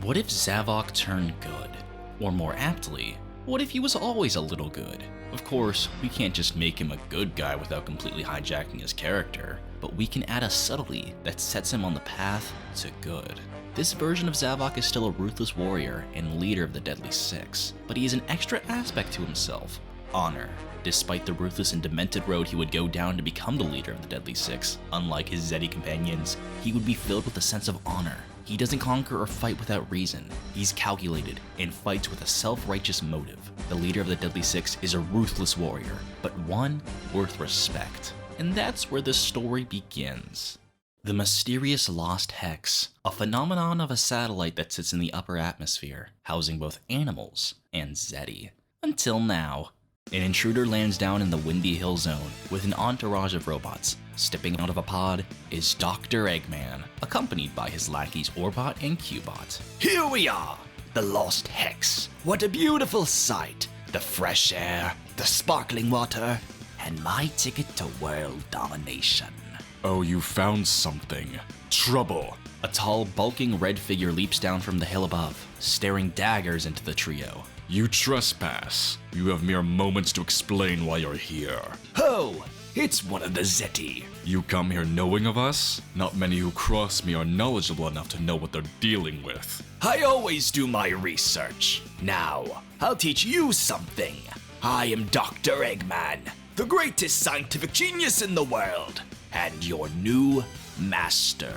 What if Zavok turned good? Or more aptly, what if he was always a little good? Of course, we can't just make him a good guy without completely hijacking his character, but we can add a subtlety that sets him on the path to good. This version of Zavok is still a ruthless warrior and leader of the Deadly Six, but he has an extra aspect to himself: honor. Despite the ruthless and demented road he would go down to become the leader of the Deadly Six, unlike his Zeti companions, he would be filled with a sense of honor. He doesn't conquer or fight without reason. He's calculated and fights with a self-righteous motive. The leader of the Deadly Six is a ruthless warrior, but one worth respect. And that's where the story begins. The mysterious lost hex, a phenomenon of a satellite that sits in the upper atmosphere, housing both animals and Zeti. Until now. An intruder lands down in the Windy Hill Zone with an entourage of robots. Stepping out of a pod is Dr. Eggman, accompanied by his lackeys Orbot and Cubot. Here we are, the Lost Hex. What a beautiful sight. The fresh air, the sparkling water, and my ticket to world domination. Oh, you found something. Trouble. A tall, bulking red figure leaps down from the hill above, staring daggers into the trio. You trespass. You have mere moments to explain why you're here. Oh, it's one of the Zeti. You come here knowing of us? Not many who cross me are knowledgeable enough to know what they're dealing with. I always do my research. Now, I'll teach you something. I am Dr. Eggman, the greatest scientific genius in the world, and your new master.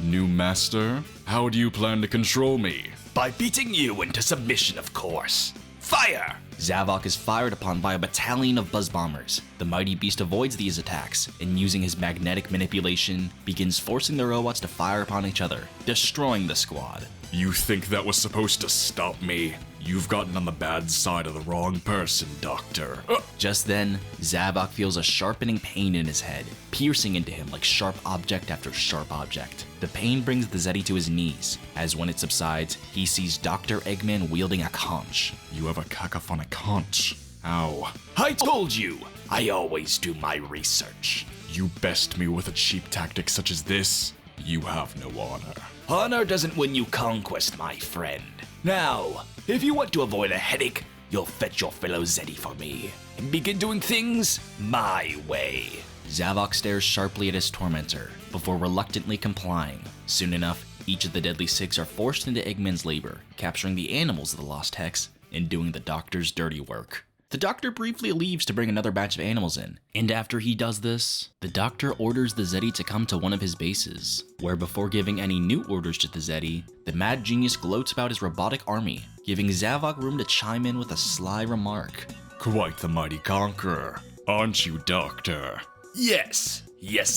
New master? How do you plan to control me? By beating you into submission, of course. Fire! Zavok is fired upon by a battalion of buzz bombers. The mighty beast avoids these attacks, and using his magnetic manipulation, begins forcing the robots to fire upon each other, destroying the squad. You think that was supposed to stop me? You've gotten on the bad side of the wrong person, Doctor. Just then, Zavok feels a sharpening pain in his head, piercing into him like sharp object after sharp object. The pain brings the Zeti to his knees, as when it subsides, he sees Dr. Eggman wielding a conch. You have a cacophonic conch. Ow. I told you, I always do my research. You best me with a cheap tactic such as this? You have no honor. Honor doesn't win you conquest, my friend. Now, if you want to avoid a headache, you'll fetch your fellow Zeti for me, and begin doing things my way. Zavok stares sharply at his tormentor, before reluctantly complying. Soon enough, each of the Deadly Six are forced into Eggman's labor, capturing the animals of the Lost Hex, and doing the Doctor's dirty work. The Doctor briefly leaves to bring another batch of animals in, and after he does this, the Doctor orders the Zeti to come to one of his bases, where before giving any new orders to the Zeti, the mad genius gloats about his robotic army, giving Zavok room to chime in with a sly remark. Quite the mighty conqueror, aren't you, Doctor? Yes,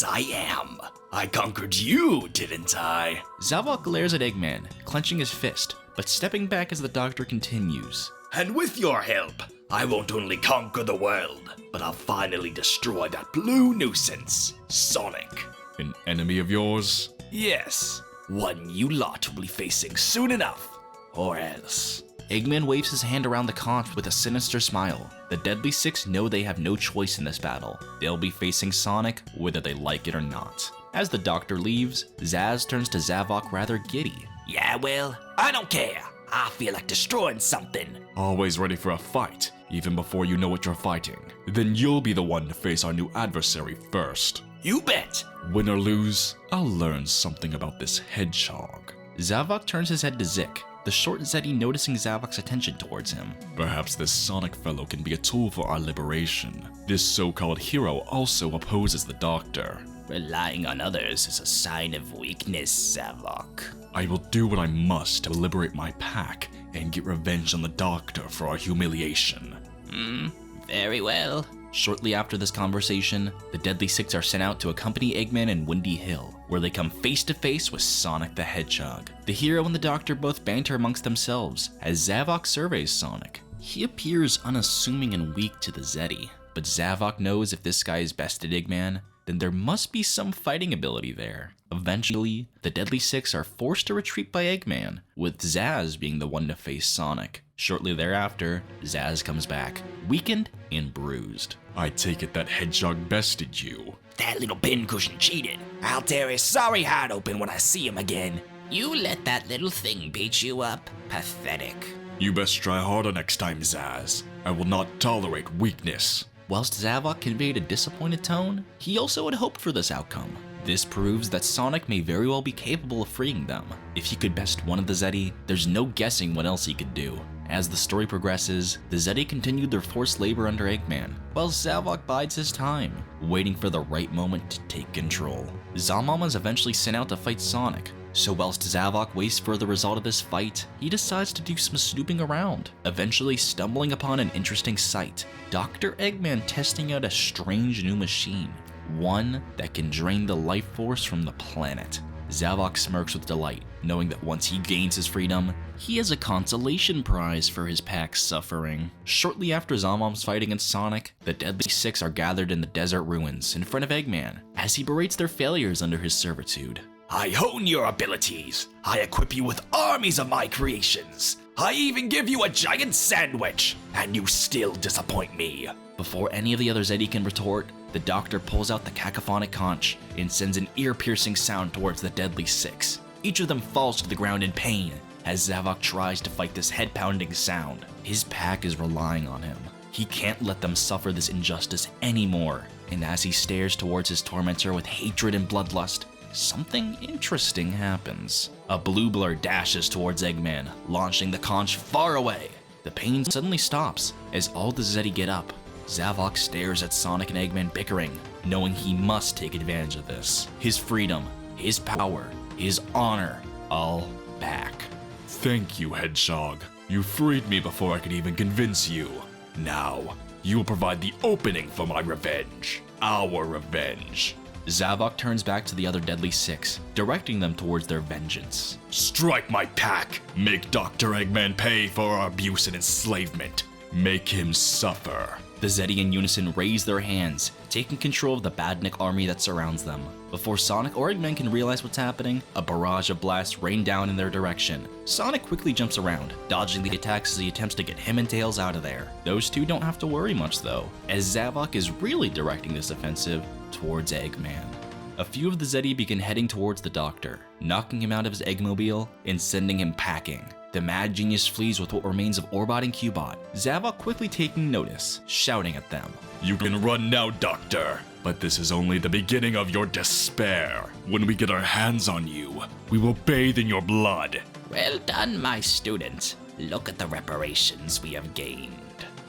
I am. I conquered you, didn't I? Zavok glares at Eggman, clenching his fist, but stepping back as the Doctor continues. And with your help, I won't only conquer the world, but I'll finally destroy that blue nuisance, Sonic. An enemy of yours? Yes, one you lot will be facing soon enough, or else. Eggman waves his hand around the conch with a sinister smile. The Deadly Six know they have no choice in this battle. They'll be facing Sonic whether they like it or not. As the Doctor leaves, Zaz turns to Zavok rather giddy. Yeah, well, I don't care. I feel like destroying something. Always ready for a fight, even before you know what you're fighting. Then you'll be the one to face our new adversary first. You bet. Win or lose, I'll learn something about this hedgehog. Zavok turns his head to Zik, the short Zeti noticing Zavok's attention towards him. Perhaps this Sonic fellow can be a tool for our liberation. This so-called hero also opposes the Doctor. Relying on others is a sign of weakness, Zavok. I will do what I must to liberate my pack and get revenge on the Doctor for our humiliation. Very well. Shortly after this conversation, the Deadly Six are sent out to accompany Eggman and Windy Hill, where they come face to face with Sonic the Hedgehog. The hero and the Doctor both banter amongst themselves as Zavok surveys Sonic. He appears unassuming and weak to the Zeti, but Zavok knows if this guy is best at Eggman, then there must be some fighting ability there. Eventually, the Deadly Six are forced to retreat by Eggman, with Zaz being the one to face Sonic. Shortly thereafter, Zaz comes back, weakened and bruised. I take it that Hedgehog bested you. That little pincushion cheated. I'll tear his sorry heart open when I see him again. You let that little thing beat you up? Pathetic. You best try harder next time, Zaz. I will not tolerate weakness. Whilst Zavok conveyed a disappointed tone, he also had hoped for this outcome. This proves that Sonic may very well be capable of freeing them. If he could best one of the Zeti, there's no guessing what else he could do. As the story progresses, the Zeti continued their forced labor under Eggman, while Zavok bides his time, waiting for the right moment to take control. Zamaman is eventually sent out to fight Sonic, so whilst Zavok waits for the result of this fight, he decides to do some snooping around, eventually stumbling upon an interesting sight: Dr. Eggman testing out a strange new machine, one that can drain the life force from the planet. Zavok smirks with delight, knowing that once he gains his freedom, he has a consolation prize for his pack's suffering. Shortly after Zamon's fight against Sonic, the Deadly Six are gathered in the desert ruins in front of Eggman, as he berates their failures under his servitude. I hone your abilities. I equip you with armies of my creations. I even give you a giant sandwich, and you still disappoint me. Before any of the other Zeti can retort, the Doctor pulls out the cacophonic conch and sends an ear-piercing sound towards the Deadly Six. Each of them falls to the ground in pain as Zavok tries to fight this head-pounding sound. His pack is relying on him. He can't let them suffer this injustice anymore, and as he stares towards his tormentor with hatred and bloodlust, something interesting happens. A blue blur dashes towards Eggman, launching the conch far away. The pain suddenly stops as all the Zeti get up. Zavok stares at Sonic and Eggman bickering, knowing he must take advantage of this. His freedom, his power, his honor, all back. Thank you, Hedgehog. You freed me before I could even convince you. Now, you will provide the opening for my revenge. Our revenge. Zavok turns back to the other Deadly Six, directing them towards their vengeance. Strike my pack! Make Dr. Eggman pay for our abuse and enslavement. Make him suffer. The Zeti in unison raise their hands, taking control of the Badnik army that surrounds them. Before Sonic or Eggman can realize what's happening, a barrage of blasts rain down in their direction. Sonic quickly jumps around, dodging the attacks as he attempts to get him and Tails out of there. Those two don't have to worry much though, as Zavok is really directing this offensive towards Eggman. A few of the Zeti begin heading towards the Doctor, knocking him out of his Eggmobile and sending him packing. The mad genius flees with what remains of Orbot and Cubot, Zavok quickly taking notice, shouting at them. You can run now, Doctor, but this is only the beginning of your despair. When we get our hands on you, we will bathe in your blood. Well done, my student. Look at the reparations we have gained.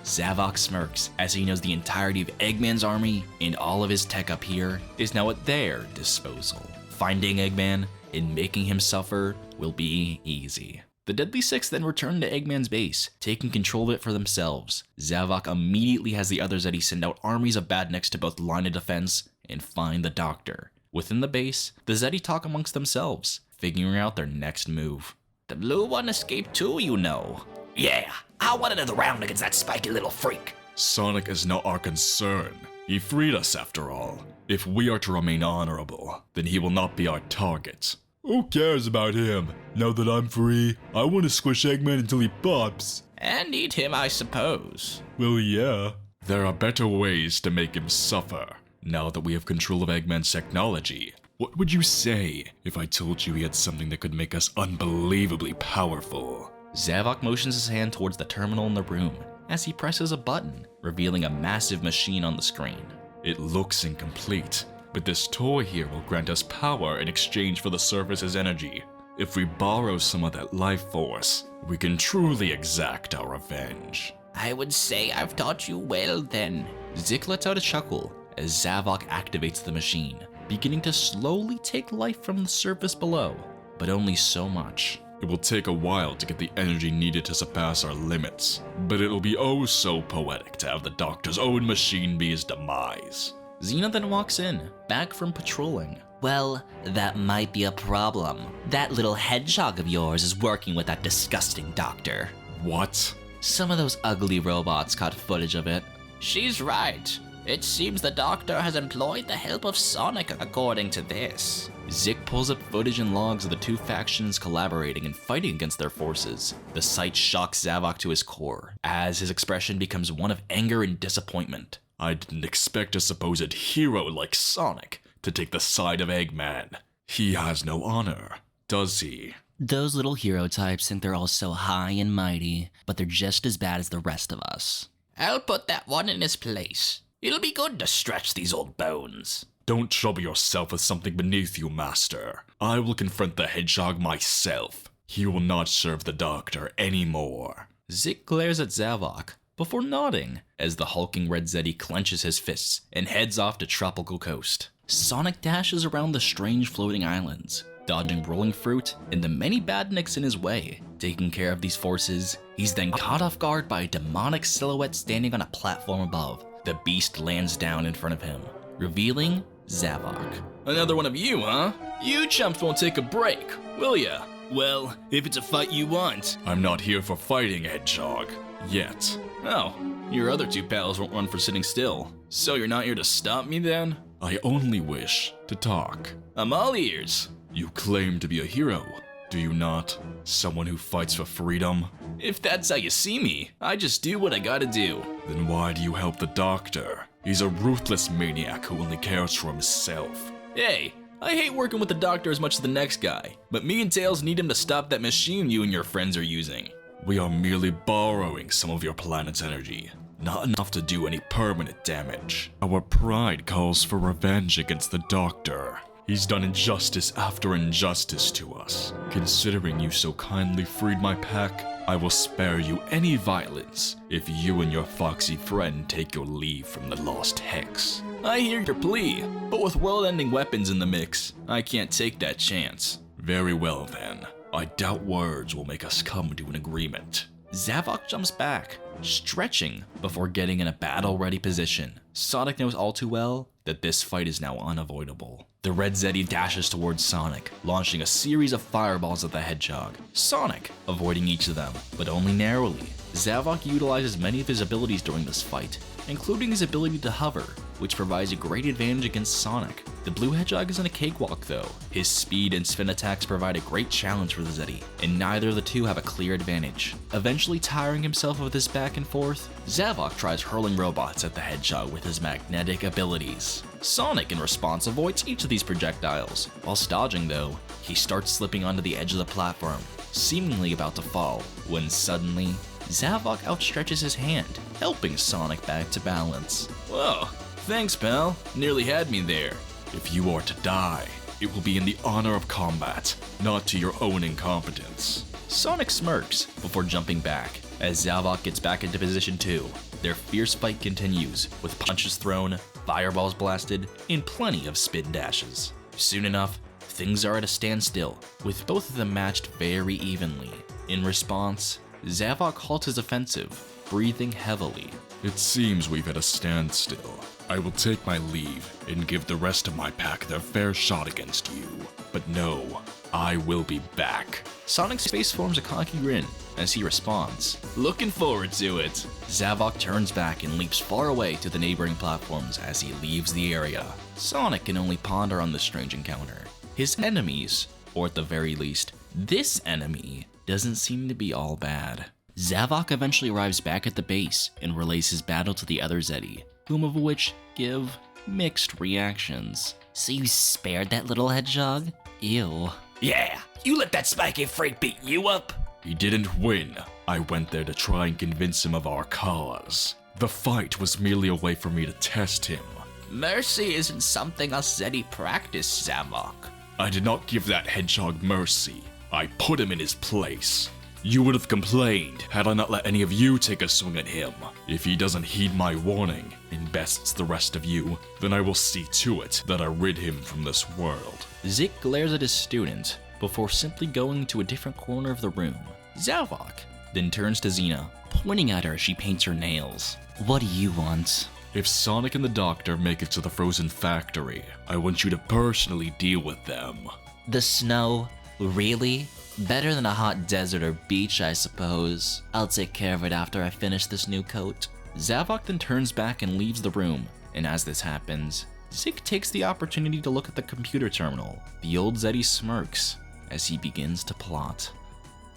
Zavok smirks as he knows the entirety of Eggman's army and all of his tech up here is now at their disposal. Finding Eggman and making him suffer will be easy. The Deadly Six then return to Eggman's base, taking control of it for themselves. Zavok immediately has the other Zeti send out armies of badniks to both line of defense and find the Doctor. Within the base, the Zeti talk amongst themselves, figuring out their next move. The blue one escaped too, you know. Yeah, I won another round against that spiky little freak. Sonic is not our concern. He freed us after all. If we are to remain honorable, then he will not be our target. Who cares about him? Now that I'm free, I want to squish Eggman until he pops. And eat him, I suppose. Well, yeah. There are better ways to make him suffer. Now that we have control of Eggman's technology, what would you say if I told you he had something that could make us unbelievably powerful? Zavok motions his hand towards the terminal in the room as he presses a button, revealing a massive machine on the screen. It looks incomplete, but this toy here will grant us power in exchange for the surface's energy. If we borrow some of that life force, we can truly exact our revenge. I would say I've taught you well then. Zik lets out a chuckle as Zavok activates the machine, beginning to slowly take life from the surface below, but only so much. It will take a while to get the energy needed to surpass our limits, but it'll be oh so poetic to have the Doctor's own machine be his demise. Xena then walks in, back from patrolling. Well, that might be a problem. That little hedgehog of yours is working with that disgusting Doctor. What? Some of those ugly robots caught footage of it. She's right. It seems the Doctor has employed the help of Sonic according to this. Zik pulls up footage and logs of the two factions collaborating and fighting against their forces. The sight shocks Zavok to his core, as his expression becomes one of anger and disappointment. I didn't expect a supposed hero like Sonic to take the side of Eggman. He has no honor. Does he? Those little hero types think they're all so high and mighty, but they're just as bad as the rest of us. I'll put that one in his place. It'll be good to stretch these old bones. Don't trouble yourself with something beneath you, Master. I will confront the hedgehog myself. He will not serve the doctor anymore. Zik glares at Zavok before nodding as the hulking red Zeti clenches his fists and heads off to Tropical Coast. Sonic dashes around the strange floating islands, dodging rolling fruit and the many badniks in his way. Taking care of these forces, he's then caught off guard by a demonic silhouette standing on a platform above. The beast lands down in front of him, revealing Zavok. Another one of you, huh? You chumps won't take a break, will ya? Well, if it's a fight you want. I'm not here for fighting, hedgehog. Yet. Oh, your other two pals won't run for sitting still. So you're not here to stop me then? I only wish to talk. I'm all ears. You claim to be a hero, do you not? Someone who fights for freedom? If that's how you see me, I just do what I gotta do. Then why do you help the doctor? He's a ruthless maniac who only cares for himself. Hey, I hate working with the doctor as much as the next guy, but me and Tails need him to stop that machine you and your friends are using. We are merely borrowing some of your planet's energy, not enough to do any permanent damage. Our pride calls for revenge against the doctor. He's done injustice after injustice to us. Considering you so kindly freed my pack, I will spare you any violence if you and your foxy friend take your leave from the Lost Hex. I hear your plea, but with world-ending weapons in the mix, I can't take that chance. Very well then. I doubt words will make us come to an agreement. Zavok jumps back, stretching before getting in a battle-ready position. Sonic knows all too well that this fight is now unavoidable. The red Zeti dashes towards Sonic, launching a series of fireballs at the hedgehog. Sonic avoiding each of them, but only narrowly. Zavok utilizes many of his abilities during this fight, including his ability to hover, which provides a great advantage against Sonic. The blue hedgehog isn't a cakewalk though. His speed and spin attacks provide a great challenge for the Zeti, and neither of the two have a clear advantage. Eventually tiring himself of this back and forth, Zavok tries hurling robots at the hedgehog with his magnetic abilities. Sonic in response avoids each of these projectiles. While dodging though, he starts slipping onto the edge of the platform, seemingly about to fall, when suddenly, Zavok outstretches his hand, helping Sonic back to balance. Whoa, thanks pal, nearly had me there. If you are to die, it will be in the honor of combat, not to your own incompetence. Sonic smirks before jumping back, as Zavok gets back into position too. Their fierce fight continues, with punches thrown, fireballs blasted, and plenty of spin dashes. Soon enough, things are at a standstill, with both of them matched very evenly. In response, Zavok halts his offensive, breathing heavily. It seems we've at a standstill. I will take my leave and give the rest of my pack their fair shot against you. But no, I will be back. Sonic's face forms a cocky grin as he responds, looking forward to it. Zavok turns back and leaps far away to the neighboring platforms as he leaves the area. Sonic can only ponder on this strange encounter. His enemies, or at the very least, this enemy, doesn't seem to be all bad. Zavok eventually arrives back at the base and relays his battle to the other Zeti, whom of which give mixed reactions. So you spared that little hedgehog? Ew. Yeah, you let that spiky freak beat you up? He didn't win. I went there to try and convince him of our cause. The fight was merely a way for me to test him. Mercy isn't something us Zeti practice, Zavok. I did not give that hedgehog mercy. I put him in his place. You would have complained had I not let any of you take a swing at him. If he doesn't heed my warning and bests the rest of you, then I will see to it that I rid him from this world. Zik glares at his student before simply going to a different corner of the room. Zavok then turns to Xena, pointing at her as she paints her nails. What do you want? If Sonic and the Doctor make it to the frozen factory, I want you to personally deal with them. The snow? Really? Better than a hot desert or beach, I suppose. I'll take care of it after I finish this new coat. Zavok then turns back and leaves the room, and as this happens, Zik takes the opportunity to look at the computer terminal. The old Zeti smirks as he begins to plot.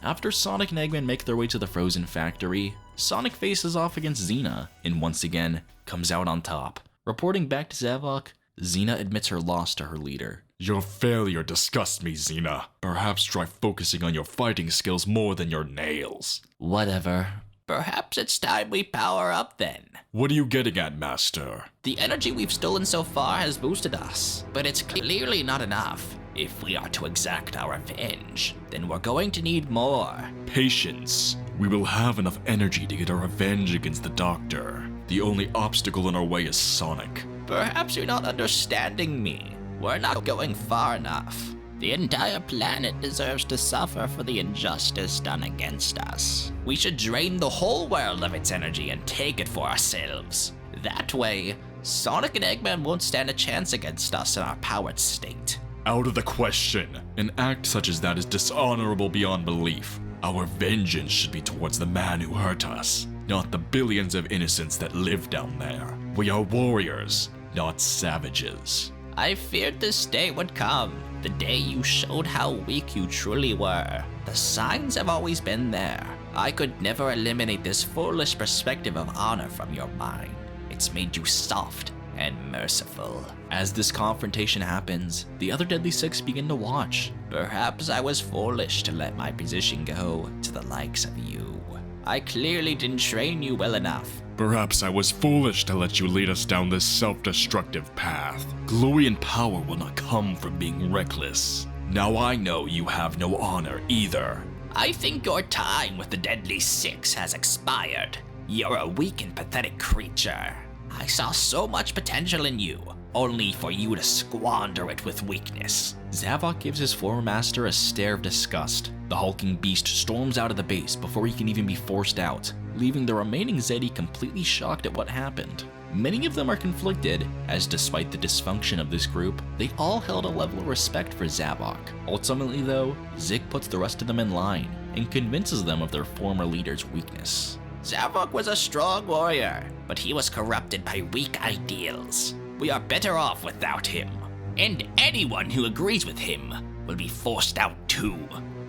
After Sonic and Eggman make their way to the frozen factory, Sonic faces off against Xena, and once again, comes out on top. Reporting back to Zavok, Xena admits her loss to her leader. Your failure disgusts me, Xena. Perhaps try focusing on your fighting skills more than your nails. Whatever. Perhaps it's time we power up then. What are you getting at, Master? The energy we've stolen so far has boosted us, but it's clearly not enough. If we are to exact our revenge, then we're going to need more. Patience. We will have enough energy to get our revenge against the Doctor. The only obstacle in our way is Sonic. Perhaps you're not understanding me. We're not going far enough. The entire planet deserves to suffer for the injustice done against us. We should drain the whole world of its energy and take it for ourselves. That way, Sonic and Eggman won't stand a chance against us in our powered state. Out of the question. An act such as that is dishonorable beyond belief. Our vengeance should be towards the man who hurt us, not the billions of innocents that live down there. We are warriors, not savages. I feared this day would come, the day you showed how weak you truly were. The signs have always been there. I could never eliminate this foolish perspective of honor from your mind. It's made you soft and merciful. As this confrontation happens, the other Deadly Six begin to watch. Perhaps I was foolish to let my position go to the likes of you. I clearly didn't train you well enough. Perhaps I was foolish to let you lead us down this self-destructive path. Glory and power will not come from being reckless. Now I know you have no honor either. I think your time with the Deadly Six has expired. You're a weak and pathetic creature. I saw so much potential in you, only for you to squander it with weakness. Zavok gives his former master a stare of disgust. The hulking beast storms out of the base before he can even be forced out, leaving the remaining Zeti completely shocked at what happened. Many of them are conflicted, as despite the dysfunction of this group, they all held a level of respect for Zavok. Ultimately though, Zik puts the rest of them in line, and convinces them of their former leader's weakness. Zavok was a strong warrior, but he was corrupted by weak ideals. We are better off without him, and anyone who agrees with him will be forced out too.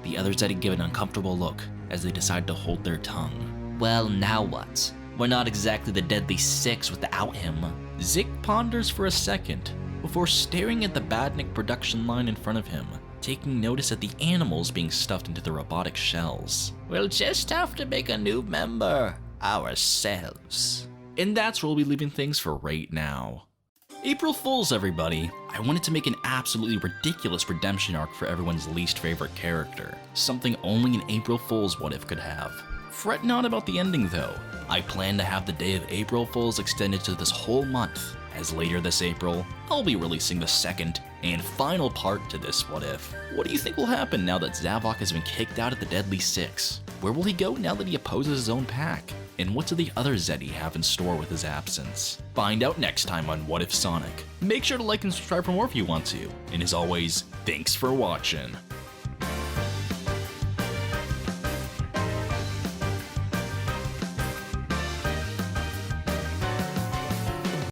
The others Zeti give an uncomfortable look as they decide to hold their tongue. Well, now what? We're not exactly the Deadly Six without him. Zik ponders for a second before staring at the Badnik production line in front of him, taking notice at the animals being stuffed into the robotic shells. We'll just have to make a new member ourselves. And that's where we'll be leaving things for right now. April Fools, everybody! I wanted to make an absolutely ridiculous redemption arc for everyone's least favorite character. Something only an April Fool's What If could have. Fret not about the ending though. I plan to have the day of April Fools extended to this whole month, as later this April, I'll be releasing the second and final part to this What If. What do you think will happen now that Zavok has been kicked out of the Deadly Six? Where will he go now that he opposes his own pack? And what do the other Zeti have in store with his absence? Find out next time on What If Sonic. Make sure to like and subscribe for more if you want to. And as always, thanks for watching.